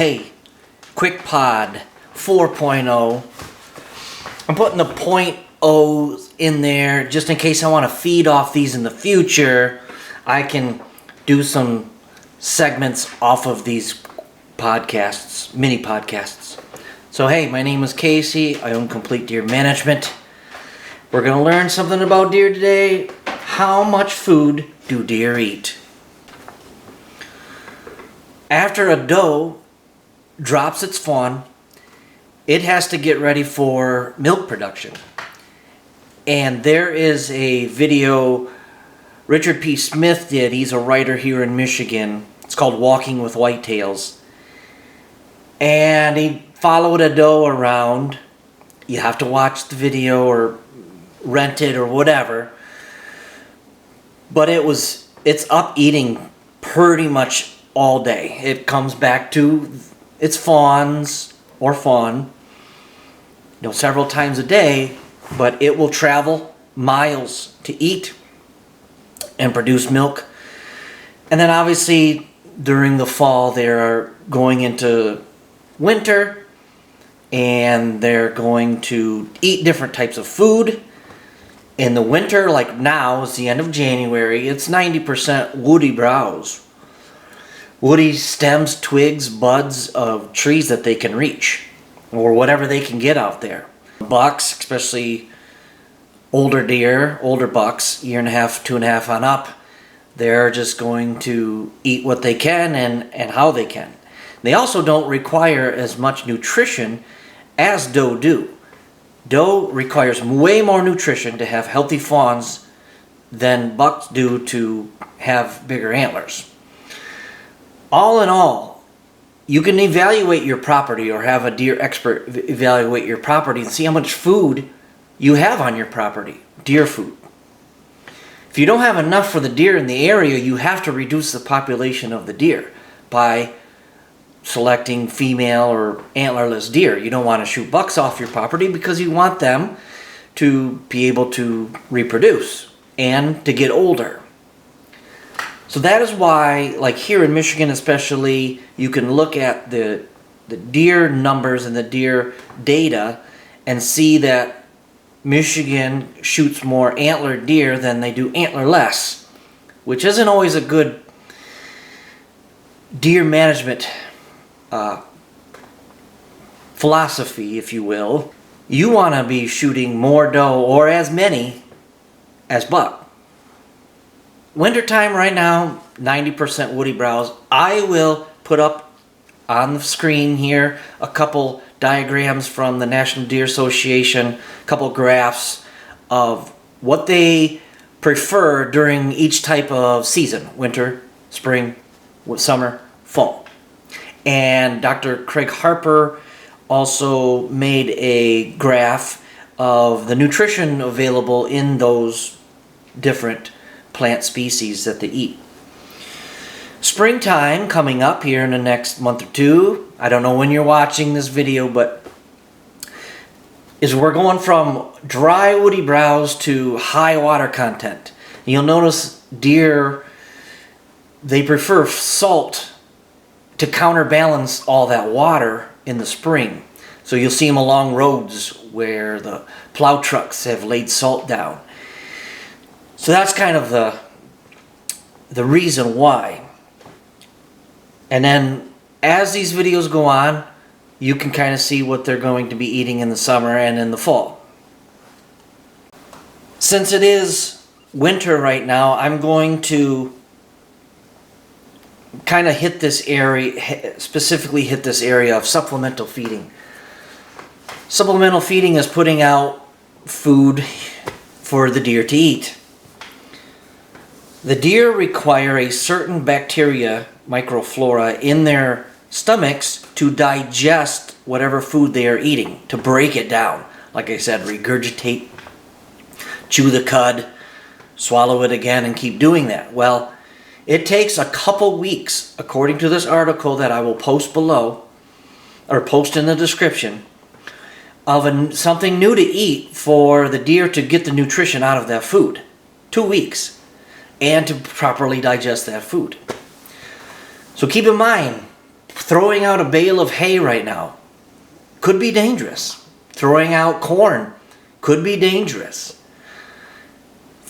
Hey, QPod 4.0. I'm putting the .0s in there just in case I want to feed off these in the future. I can do some segments off of these podcasts, mini podcasts. So hey, my name is Kasey. I own Complete Deer Management. We're going to learn something about deer today. How much food do deer eat? After a doe drops its fawn, it has to get ready for milk production. And there is a video Richard P. Smith did. He's a writer here in Michigan. It's called Walking with Whitetails. And he followed a doe around. You have to watch the video or rent it or whatever. But it's up eating pretty much all day. It comes back to its fawns or fawn, several times a day, but it will travel miles to eat and produce milk. And then obviously during the fall they're going into winter and they're going to eat different types of food. In the winter, like now, it's the end of January, it's 90% woody browse. Woody stems, twigs, buds of trees that they can reach, or whatever they can get out there. Bucks, especially older deer, older bucks, 1.5, 2.5 on up, they're just going to eat what they can and how they can. They also don't require as much nutrition as doe do. Doe requires way more nutrition to have healthy fawns than bucks do to have bigger antlers. All in all, you can evaluate your property or have a deer expert evaluate your property and see how much food you have on your property, deer food. If you don't have enough for the deer in the area, you have to reduce the population of the deer by selecting female or antlerless deer. You don't want to shoot bucks off your property because you want them to be able to reproduce and to get older. So that is why, like here in Michigan especially, you can look at the deer numbers and the deer data and see that Michigan shoots more antlered deer than they do antlerless, which isn't always a good deer management philosophy, if you will. You want to be shooting more doe or as many as buck. Wintertime right now, 90% woody browse. I will put up on the screen here a couple diagrams from the National Deer Association, a couple graphs of what they prefer during each type of season: winter, spring, summer, fall. And Dr. Craig Harper also made a graph of the nutrition available in those different plant species that they eat. Springtime coming up here in the next month or two. I don't know when you're watching this video, but we're going from dry woody browse to high water content. You'll notice deer, they prefer salt to counterbalance all that water in the spring. So you'll see them along roads where the plow trucks have laid salt down. So that's kind of the reason why. And then as these videos go on, you can kind of see what they're going to be eating in the summer and in the fall. Since it is winter right now, I'm going to kind of hit this area, specifically hit this area of supplemental feeding. Supplemental feeding is putting out food for the deer to eat. The deer require a certain bacteria, microflora, in their stomachs to digest whatever food they are eating, to break it down. Like I said, regurgitate, chew the cud, swallow it again, and keep doing that. Well, it takes a couple weeks, according to this article that I will post below, or post in the description, of something new to eat for the deer to get the nutrition out of that food. 2 weeks. And to properly digest that food. So keep in mind, Throwing out a bale of hay right now could be dangerous. Throwing out corn could be dangerous.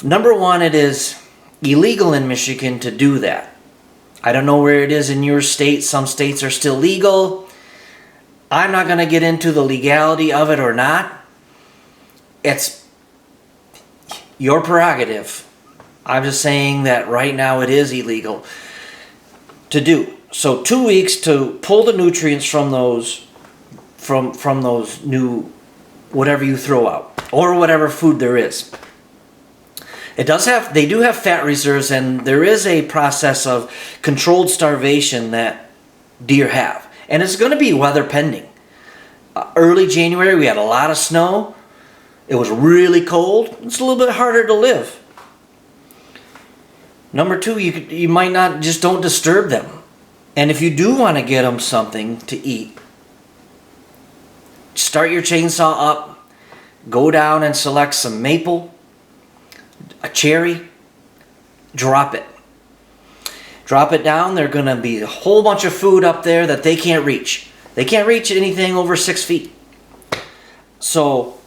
Number one, it is illegal in Michigan to do that. I don't know where it is in your state. Some states are still legal. I'm not going to get into the legality of it or not. It's your prerogative. I'm just saying that right now it is illegal to do. So 2 weeks to pull the nutrients from those from those new whatever you throw out or whatever food there is. They do have fat reserves, and there is a process of controlled starvation that deer have. And it's going to be weather pending. Early January, we had a lot of snow. It was really cold. It's a little bit harder to live. Number two, you might not, just don't disturb them. And if you do want to get them something to eat, start your chainsaw up, go down and select some maple, a cherry, drop it. Drop it down. There's going to be a whole bunch of food up there that they can't reach. They can't reach anything over 6 feet. So,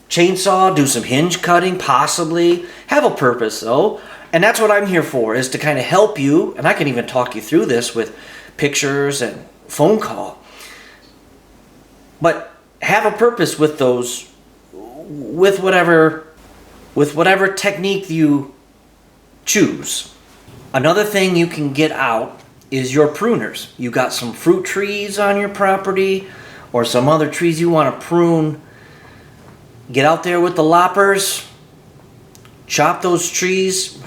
chainsaw, do some hinge cutting, possibly. Have a purpose, though. And that's what I'm here for, is to kind of help you. And I can even talk you through this with pictures and phone call. But have a purpose with those, with whatever technique you choose. Another thing you can get out is your pruners. You got some fruit trees on your property or some other trees you want to prune. Get out there with the loppers. Chop those trees.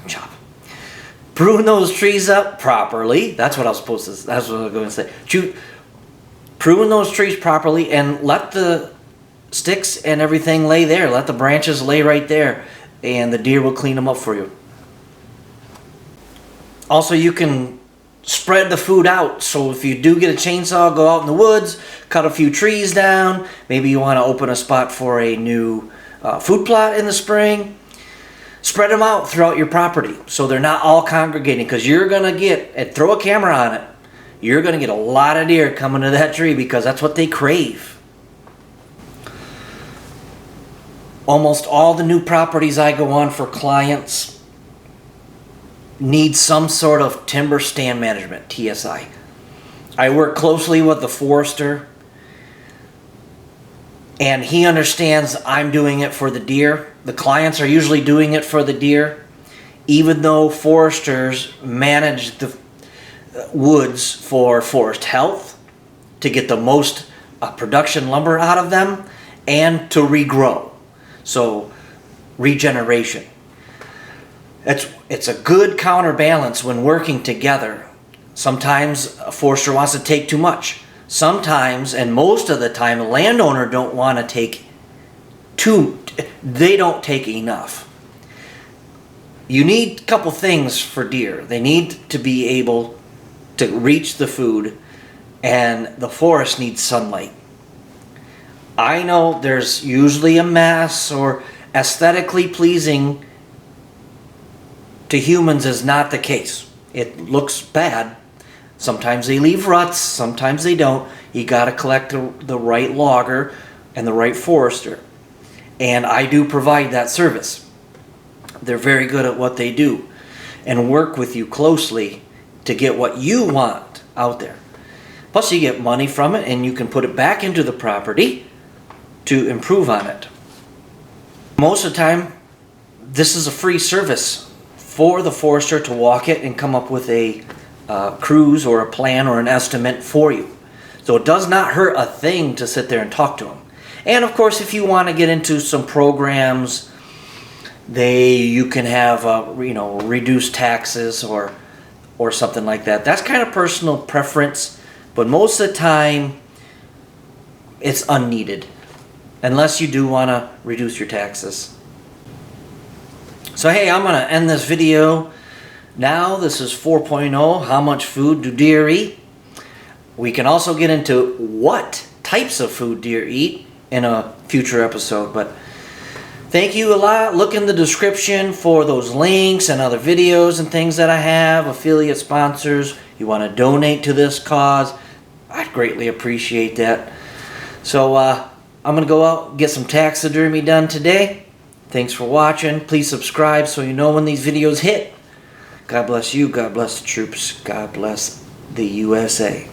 Prune those trees up properly. That's what I was going to say. Prune those trees properly and let the sticks and everything lay there. Let the branches lay right there, and the deer will clean them up for you. Also, you can spread the food out. So if you do get a chainsaw, go out in the woods, cut a few trees down. Maybe you want to open a spot for a new food plot in the spring. Spread them out throughout your property so they're not all congregating, because you're going to get, and throw a camera on it, you're going to get a lot of deer coming to that tree because that's what they crave. Almost all the new properties I go on for clients need some sort of timber stand management, TSI. I work closely with the forester, and he understands I'm doing it for the deer. The clients are usually doing it for the deer, even though foresters manage the woods for forest health, to get the most production lumber out of them, and to regrow. So, regeneration. It's a good counterbalance when working together. Sometimes a forester wants to take too much. Sometimes, and most of the time, a landowner don't want to take they don't take enough. You need a couple things for deer. They need to be able to reach the food, and the forest needs sunlight. I know there's usually a mass, or aesthetically pleasing to humans is not the case. It looks bad. Sometimes they leave ruts, sometimes they don't. You got to collect the right logger and the right forester. And I do provide that service. They're very good at what they do and work with you closely to get what you want out there. Plus you get money from it, and you can put it back into the property to improve on it. Most of the time, this is a free service for the forester to walk it and come up with a cruise or a plan or an estimate for you. So it does not hurt a thing to sit there and talk to them. And of course, if you want to get into some programs, you can have reduced taxes or something like that. That's kind of personal preference, but most of the time it's unneeded, unless you do want to reduce your taxes. So hey, I'm going to end this video now. This is 4.0, how much food do deer eat? We can also get into what types of food deer eat in a future episode, but thank you a lot. Look in the description for those links and other videos and things that I have, affiliate sponsors. You want to donate to this cause, greatly appreciate that. So I'm going to go out and get some taxidermy done today. Thanks for watching. Please subscribe so you know when these videos hit. God bless you. God bless the troops. God bless the USA.